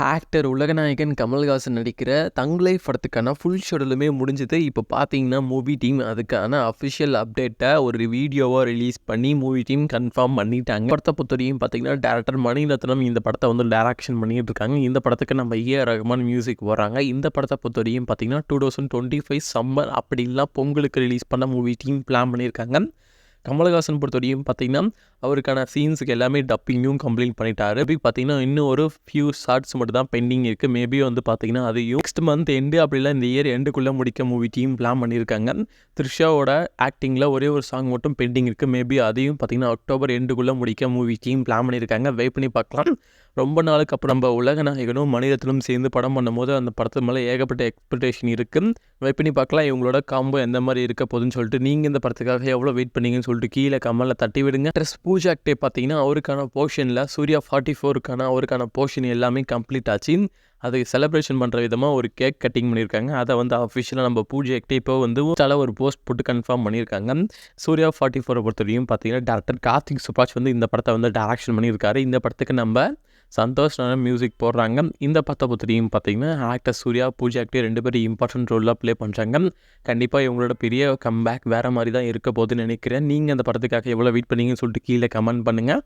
Actor உலகநாயகன் கமல்ஹாசன் நடிக்கிற தங் life படத்துக்கான ஃபுல் ஷெட்யூலுமே முடிஞ்சது. இப்போ பார்த்தீங்கன்னா மூவி டீம் அதுக்கான அஃபிஷியல் அப்டேட்டை ஒரு வீடியோவாக ரிலீஸ் பண்ணி மூவி டீம் கன்ஃபார்ம் பண்ணிட்டாங்க. படத்தை பொறுத்தவரையும் பார்த்தீங்கன்னா டேரக்டர் மணிரத்னம் இந்த படத்தை வந்து டைரக்ஷன் பண்ணிட்டு இருக்காங்க. இந்த படத்துக்கு நம்ம ஏஆர் ரஹ்மான் மியூசிக் வராங்க. இந்த படத்தை பொறுத்தவரையும் பார்த்தீங்கன்னா 2025 சம்மர் அப்படி இல்லை பொங்கலுக்கு ரிலீஸ் பண்ண மூவி டீம் பிளான் பண்ணியிருக்காங்க. கமல்ஹாசன் பொறுத்தவரையும் பார்த்தீங்கன்னா அவருக்கான சீன்ஸுக்கு எல்லாமே டப்பிங்கும் கம்ப்ளீட் பண்ணிட்டாரு. இப்படி பார்த்தீங்கன்னா இன்னும் ஒரு ஃபியூ ஷார்ட்ஸ் மட்டும் தான் பெண்டிங் இருக்குது. மேபி வந்து பார்த்தீங்கன்னா அதையும் நெக்ஸ்ட் மந்த் எண்டு அப்படிலாம் இந்த இயர் எண்டுக்குள்ளே முடிக்க மூவி டீம் பிளான் பண்ணியிருக்காங்க. த்ரிஷாவோட ஆக்டிங்கில் ஒரே ஒரு சாங் மட்டும் பெண்டிங் இருக்குது. மேபி அதையும் பார்த்தீங்கன்னா அக்டோபர் எண்டுக்குள்ளே முடிக்க மூவி டீம் பிளான் பண்ணியிருக்காங்க. வெயிட் பண்ணி பார்க்கலாம். ரொம்ப நாளுக்கு அப்புறம் நம்ம உலகநாயகனும் மணிரத்னம் சேர்ந்து படம் பண்ணும்போது அந்த படத்து மேலே ஏகப்பட்ட எக்ஸ்பெக்டேஷன் இருக்குது. வெயிட் பண்ணி பார்க்கலாம் இவங்களோட காம்போ எந்த மாதிரி இருக்க போகுதுன்னு சொல்லிட்டு. நீங்கள் இந்த படத்துக்காக எவ்வளோ வெயிட் பண்ணீங்கன்னு சொல்லிட்டு கீழே கமெண்ட்டில் தட்டி விடுங்க. ட்ரெஸ் பூஜா ஆக்டே பார்த்தீங்கன்னா அவருக்கான போர்ஷனில் சூர்யா 44க்கான அவருக்கான போர்ஷன் எல்லாமே கம்ப்ளீட் ஆச்சு. அதை செலிப்ரேஷன் பண்ணுற விதமாக ஒரு கேக் கட்டிங் பண்ணியிருக்காங்க. அதை வந்து அஃபிஷியலாக நம்ம பூஜா ஆக்டே இப்போ வந்து ஒரு போஸ்ட் போட்டு கன்ஃபார்ம் பண்ணியிருக்காங்க. சூர்யா 44 பொறுத்தவரையும் பார்த்தீங்கன்னா டேரக்டர் கார்த்திக் சுப்ராஜ் வந்து இந்த படத்தை வந்து டைரக்ஷன் பண்ணியிருக்காரு. இந்த படத்துக்கு நம்ம சந்தோஷ் மியூசிக் போடுறாங்க. இந்த படத்தை பொறுத்தவரையும் பார்த்தீங்கன்னா ஆக்டர் சூர்யா பூஜா ஆக்டே 2 பேரும் இம்பார்ட்டன்ட் ரோலாக ப்ளே பண்ணுறாங்க. கண்டிப்பாக இவங்களோட பெரிய கம்பேக் வேறு மாதிரி தான் இருக்க போகுதுன்னு நினைக்கிறேன். நீங்கள் அந்த படத்துக்காக எவ்வளோ வெயிட் பண்ணீங்கன்னு சொல்லிட்டு கீழே கமெண்ட் பண்ணுங்கள்.